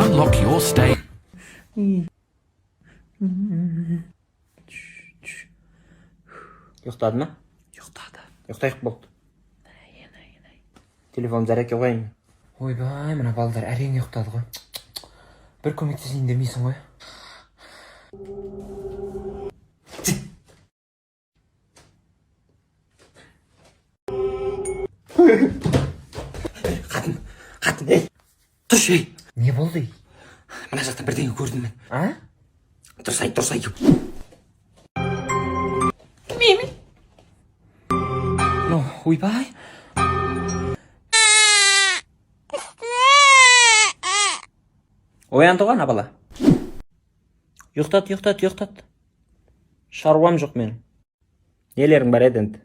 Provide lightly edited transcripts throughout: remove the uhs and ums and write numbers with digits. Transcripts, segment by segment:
Unlock your state. Yo'qtadimi? Yo'qtadi. Yo'qtayib bo'ldi. Telefon zarakka qo'ying. Oyboy, mana baldar әрең yo'qtadi ғой. Bir көмектесейін демейсің ғой. Қатын, ей. Тұршы, ей. Не болды? Мына жақта бірдеңе көрдім мен. А? Дұрыс айт. Ну, ойбай. Оянды ғой ана бала. Ұйықтат. Шаруам жоқ менің. Нелерің бар еді енді.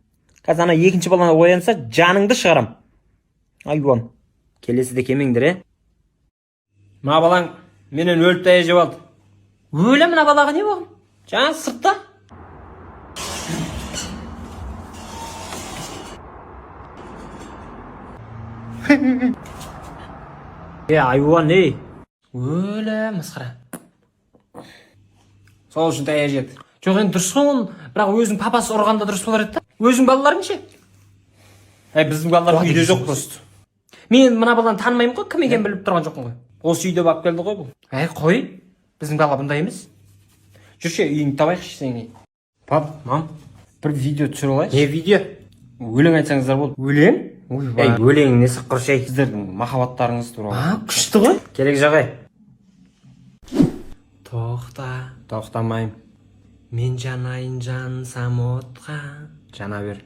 Қазір ана екінші баланы оянса, жаныңды шығарам. Айуан. Келесіде кемеңдір, е? Ма балаң менен өліп тая жеп алды. Өлі мына балаға не болған? Жаңа сыртта. Айуан, ей. Өлі, мысқыра. Сол үшін тая жеді. Жоқ, енді дұрыс қой, бірақ өзің папасы ұрғанда дұрыс болар еді. Өзің балаларың ше? Біздің балалар үйде жоқ просто. Мен мына баланы танымаймын ғой, кім екенін біліп тұрған жоқпын ғой. Осы үйде бап келді ғой бұл. Қой, біздің бала бұндай емес. Жүрші, үйіңді табайықшы сенге. Пап, мам, бір видео түсіріп алайық. Не видео? Өлең айтсаңыздар болды. Өлең? Ей, өлең не сыққыр шей. Сіздердің махаббаттарыңыз туралы. Күшті ғой. Керек жағай. Тоқтамайым. Мен жанайын жансам отқа. Жана бер.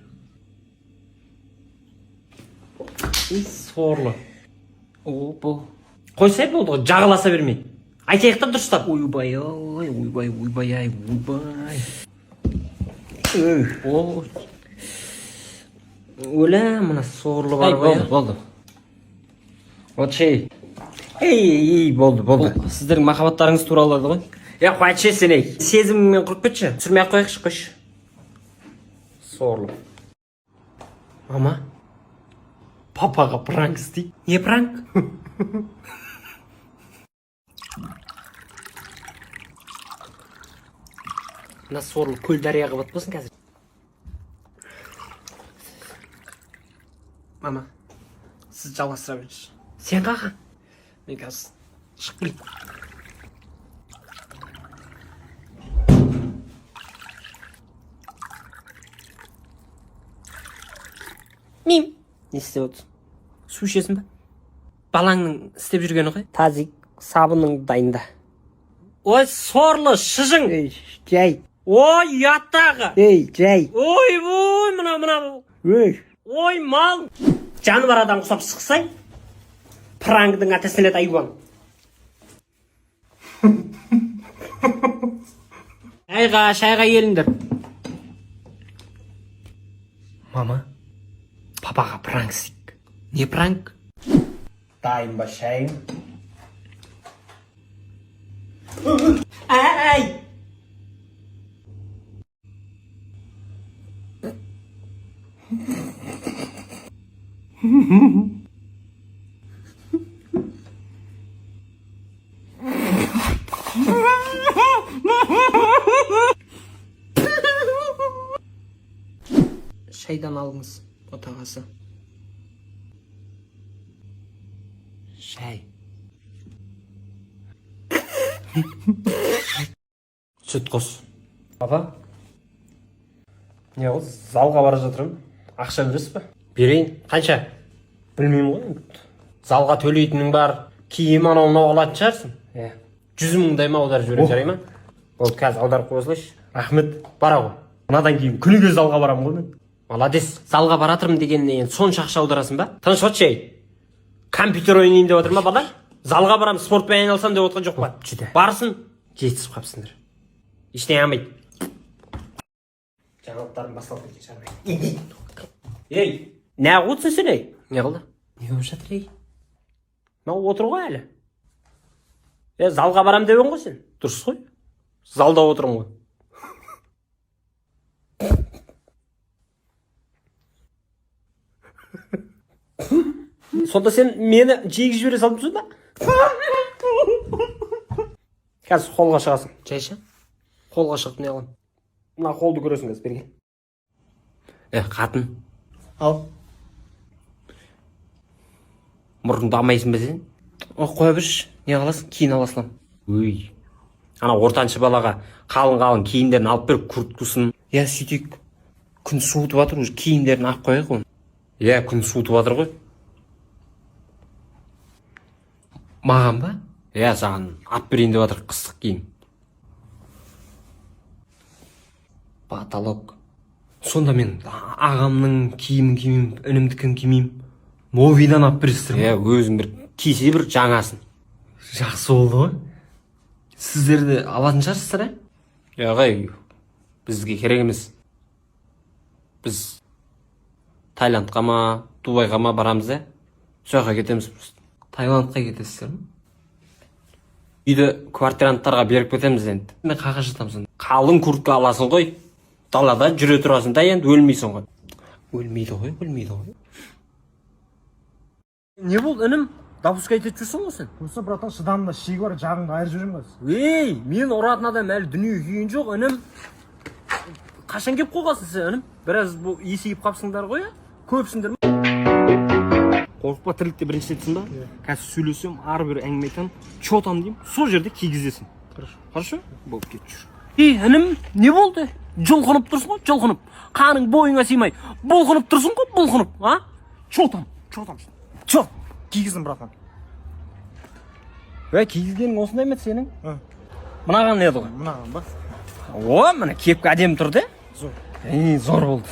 Сорлы. Бұл. Қойсай болды ғой, жағыласа бермей. Айтайық та дұрыстап. Ойбай. Өлі, мұна сорлы бар ғой. Болды. Вот шей. Ей, болды. Сіздердің махаббаттарыңыз туралы ғой. Қойшы сен, ей. Сезіміңмен құрып кетші. Түсірмей ақ қойықшы, қойшы. Сорлы. Мама, папаға пранк істейді. Не пранк? Мына сорлы көл дарияға батпасын қазір. Мама, сіз жалғастыра беріңізші. Сен қаға? Мен қазір шығып келейін. Мим. Не істеп отырсың? Су ішесің ба? Балаңның істеп жүргені ғой. Тазик, сабының дайында. Ой, сорлы, шыжың. Ей, жай. Ой, ұяттағы. Ей, жай. Ой, мына. Ей. Ой, мал. Жаны бар адам құсап шықсай, праңдың атасына айуан. Шайға еліңдір. Мама, папаға пранк істейік. Не пранк? Дайын ба шайың? Әй! Шайдан алыңыз, отағасы. Шай. Сүт қос. Папа? Не қыз, залға бара жатырмын. Ақша бересіз ба? Берейін. Қанша? Білмеймін ғой. Залға төлейтінің бар, киім анау алатын шығарсың. 100 мыңдай ма аударып жіберіп жарай ма? Болды, қазір аударып қойсылайшы. Рахмет, бара ғой. Мынадан кейін күніге залға барамын ғой мен. Молодец. Залға баратырмын дегеннен сонша ақша аударасың ба? Тыныш отшы ей. Компьютер ойнайын деп отыр ма бала? Залға барам, спортпен айналсам деп отқан жоқ па? Жүді. Барсын, жетісіп қапсыңдар. Ештеңе алмайды. Жаңалықтарын басталып кеткен шығармайды. Ей, Не қылсың сен, ей? не қылды? Не болып жатыр, ей? Мынау отыр ғой әлі. Залға барам деуің ғой сен. Дұрыс қой? Залда отырмын ғой. Сонда сен мені жегіп жібере салып ба? Қазір қолға шығасың. Жай ше. Қолға шығып не аламын? Мына қолды көресің қазір берге. Қатын. Ал. Мұрынды алмайсың ба сен? Қоя бірш, не қаласың? Кейін аласылам. Өй. Ана ортаншы балаға қалың киімдерін алып беріп курткасын. Сөйтейік. Күн суытып жатыр, уже киімдерін ақ қояйық оны. Күн суытып жатыр ғой. Маған ба? Саған алып берейін деп жатыр қыстық киім. Потолок. Сонда мен ағамның киімін кимеймін, інімдікін кимеймін. Новидан алып бересіздер ме? Өзің бір кисе бір жаңасын. Жақсы болды ғой. Сіздерді алатын шығарсыздар, Ағай, бізге керек емес. Біз Тайландқа ма, Дубайға ма барамыз, Сояққа кетеміз просто. Таиландқа кетесіздер ме? Үйді квартиранттарға беріп кетеміз енді. Мен қаға жатамын сонда. Қалың куртка аласың ғой. Далада жүре тұрасың да енді өлмейсің ғой. Өлмейді ғой. Не болды, інім? Допуск айтып жүрсің ғой сен? Осы братан шыдамда шегі бар, жағыңды айырып жіберем қазір. Мен ұратын адам әлі дүние күйін жоқ, інім. Қашан кеп қойғасың сен, інім? Біраз бұл есейіп қапсыңдар ғой, көпсіңдер ме? Қорықпа, тірлікте бірінші етсің ба? Қазір сөйлесем, ары бір әңгіме айтам, чотам деймін, сол жерде кигізесің. Хорошо? Болып кетіп жүр. Інім, не болды? Жұлқынып тұрсың ғой, жұлқынып. Қаның бойыңа сыймай, бұлқынып тұрсың ғой, бұлқынып, Чотам. Чот. Кигіздің братан. Кигізгенің осындай ма сенің? Мынаған еді ғой? Мынаған ба? Мына кепкі әдемі тұрды. Зор. Зор болды.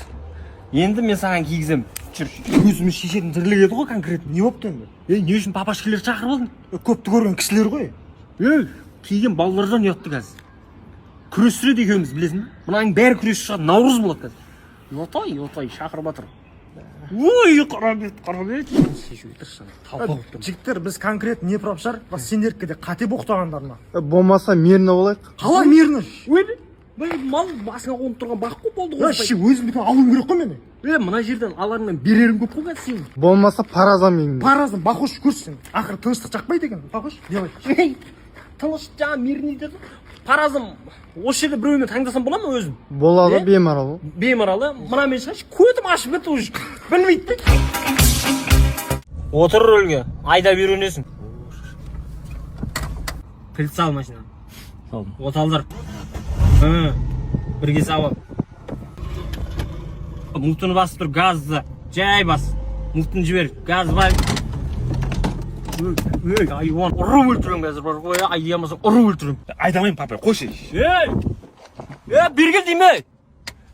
Енді мен саған кигізем. Жүр. Өзіміз шешетін тірлік еді ғой конкретно. Не болыпты енді? Не үшін папашкелер шақырып алдың? Көпті көрген кісілер ғой. Киген балалардан ұятты қазір. Күрестереді екеуміз, білесің бе? Мынаның бәрі күрес шығады, наурыз болады қазір. Отай, шақырып жатыр. Қарабет. Жігіттер, біз конкретно не пропшар? Сендердікі де қате боқтағандарына. Болмаса мирно болайық. Қалай мирно? Мал басына қонып тұрған бақ қой болды ғой. Өзімдікін алуым керек қой мені. Мына жерден аларыңнан берерім көп қой қазір сенің. Болмаса паразам еңді. Параздан бақош көрсің. Ақыры тыныштық жақпайды екен. Бақош, делай. Тыныш жаңа мирный деді. Паразым осы жерде біреумен таңдасам бола ма өзім? Болады, беймарал. Беймаралы. Мына мен шығайшы, көтім ашып бітті уже. Білмейді. Отыр рөлге, айда үйренесің. Кілт сал машина. Оталдар. Бірге сауап. Муфтыны басып тұр, газды. Жай бас. Муфтыны жібер, газ бар. Айуан, ұрып өлтірем қазір бар ғой, айдиямасың, ұрып өлтірем. Айдамайын, папа, қойшы. Бергел дейме.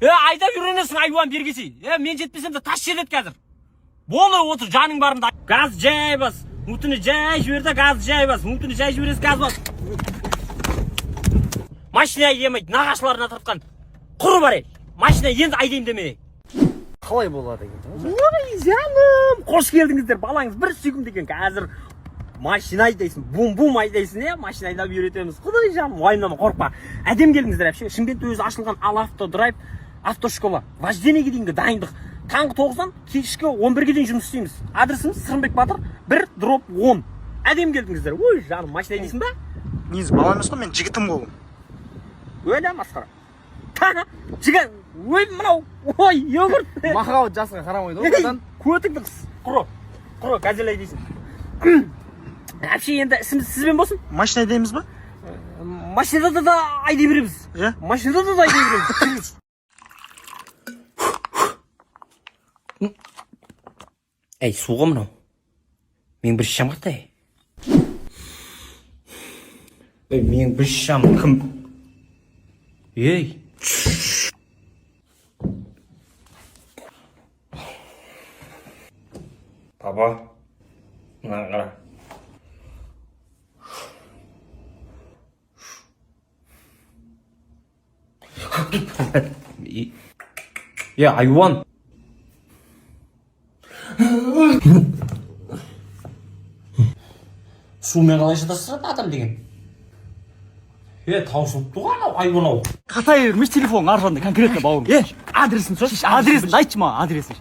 Айда үйренесің, айуан бергесі. Мен жетпесем де тас жетеді қазір. Болды, отыр, жаның барында. Газ жай бас. Муфтыны жай жіберді, газ жай бас. Муфтыны жай жібересі, газ бас. Машина айдемейді, нағашыларына тартқан. Құры бар машина енді айдейм демей. Қалай болады екен? Жаным, қош келдіңіздер, балаңыз бір секунд екен қазір. Машина айдайсың, бум-бум айдайсың, машина айдап үйретеміз. Құдай жаным, уайымдама, қорықпа. Әдем келдіңіздер әпше. Шымкентте өзі ашылған Ал автодрайв автошкола. Вождениеге дейінгі дайындық. Таңғы 9-дан кешкі 11-ге дейін жұмыс істейміз. Адресіміз Сырымбек Батыр 1/10. Әдем келдіңіздер. Ой, жаным, машина айдайсың ба? Негізі бала емес қой, мен жігітім ғой. Өлі масқара. Жігіт, ой мынау, ой, йогурт. Махаббат жасқа қарамайды ғой. Көтіңді қыс. Құры, газель айдайсың. Әпше енді ісіміз сізбен болсын? Машина айдаймыз ба? Машинада да айдай береміз. Машинада да айдай береміз. Суға мынау. Мен бір шам қақтай. Мен бір шам кім? Папа, мына қара. Айуан. Сумен қалай шыдастырады адам деген? Таусылып туған айуан ау. Қатай бермеш телефон аржанда конкретно бауырым. Адресін сөз. Адресін айтшы ма, адресін.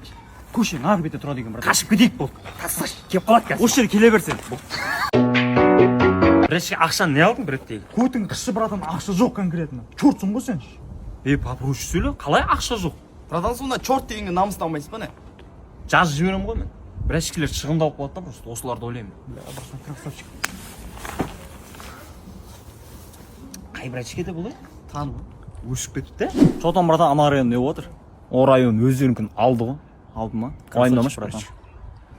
көшенің ар бетте тұрады екен брат. Қашып кетейік болды. Тасташ, кеп қалады қазір. Осы жерге келе берсең. Бірешке ақшаны не алдың біреттегі? Көтің кіші братан, ақша жоқ конкретно. Чортсың ғой сен. Попроще сөйле, қалай ақша жоқ? Братан, сонда чорт дегенге намыстан алмайсыз ба не? Жазып жіберемін ғой мен. Бірешкелер шығындалып қалады да, просто осыларды ойлаймын. Братан, красавчик. Қай бірашкеде бұл? Танып. Өшіп кетіпті? Чотан братан ана район не отыр? О район өздерінкін алды ғой. Алды ма? Уайымдамашы братан.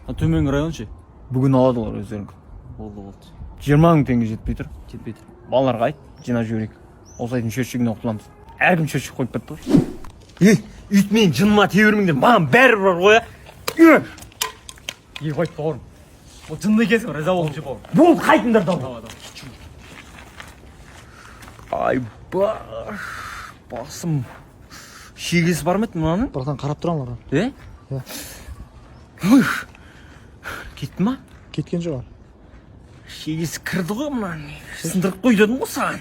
Төменгі район ше. Бүгін аладылар өздерінкін. Болды. 20 мың теңге жетпей тұр. Жетпей тұр. Балаларға айт, жинап жіберейік. Осы айдың шөтшігіне құтыламыз. Әркім шөтшік қойып кетті ғой. Үйтмен жыныма тебермеңдер, маған бәрі бар ғой. Қойып бауырым. Ол жынды екенсің, риза болдым ше бауырым. Болды, қайтыңдар да. Ай басым. Шегесі бар ма еді мынаның? Братан, қарап тұрамын ара. Кетті ма? Кеткен жоқ. Шегесі кірді ғой мынаның. Сындырып қой дедім ғой саған.